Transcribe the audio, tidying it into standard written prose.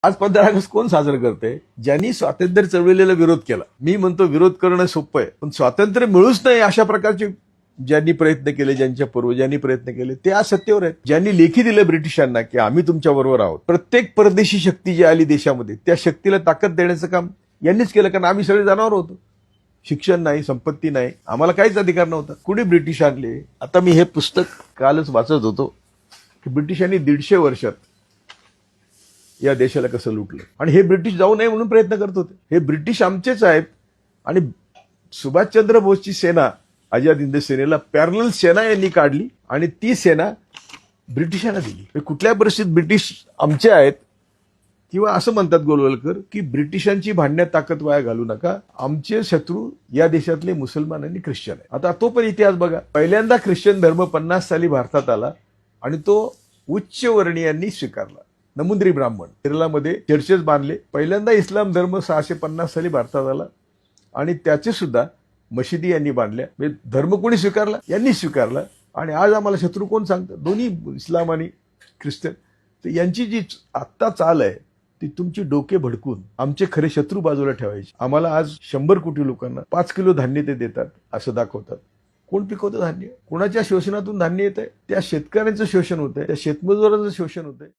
आज 15 ऑगस्ट कोण साजरं करते? ज्यांनी स्वातंत्र्य चळवळीला विरोध केला. मी म्हणतो विरोध करणं सोपं आहे, पण स्वातंत्र्य मिळूच नाही अशा प्रकारचे ज्यांनी प्रयत्न केले, ज्यांच्या पूर्वजांनी प्रयत्न केले, ते आज सत्तेवर आहेत. ज्यांनी लेखी दिलं ब्रिटिशांना की आम्ही तुमच्या बरोबर आहोत. प्रत्येक परदेशी शक्ती जी आली देशामध्ये त्या शक्तीला ताकद देण्याचं काम यांनीच केलं, कारण आम्ही सगळे जनावर होतो. शिक्षण नाही, संपत्ती नाही, आम्हाला काहीच अधिकार नव्हता. कुणी ब्रिटिश आणले? आता मी हे पुस्तक कालच वाचत होतो की ब्रिटिशांनी 150 वर्षात या देशाला कसं लुटलं, आणि हे ब्रिटिश जाऊ नये म्हणून प्रयत्न करत होते. हे ब्रिटिश आमचेच आहेत. आणि सुभाषचंद्र बोसची सेना, आझाद हिंद सेनेला पॅरलल सेना यांनी काढली आणि ती सेना ब्रिटिशांना दिली. कुठल्या परिस्थितीत ब्रिटिश आमचे आहेत, किंवा असं म्हणतात गोलवलकर की ब्रिटिशांची भांडण्यात ताकद वाया घालू नका, आमचे शत्रू या देशातले मुसलमान आणि ख्रिश्चन आहे. आता तो पण इतिहास बघा. पहिल्यांदा ख्रिश्चन धर्म 50 साली भारतात आला आणि तो उच्च वर्णीयांनी स्वीकारला. नमुंद्री ब्राह्मण केरळामध्ये चर्चेस बांधले. पहिल्यांदा इस्लाम धर्म 650 साली भारतात आला आणि त्याचे सुद्धा मशिदी यांनी बांधल्या. धर्म कोणी स्वीकारला? यांनी स्वीकारला. आणि आज आम्हाला शत्रू कोण सांगतं? दोन्ही इस्लाम आणि ख्रिश्चन. तर यांची जी आत्ता चाल आहे ती तुमची डोके भडकून आमचे खरे शत्रू बाजूला ठेवायचे. आम्हाला आज 100 कोटी लोकांना 5 किलो धान्य ते देतात असं दाखवतात. कोण पिकवतं धान्य? कोणाच्या शोषणातून धान्य येत आहे? त्या शेतकऱ्यांचं शोषण होत आहे, त्या शेतमजुरांचं शोषण होत आहे.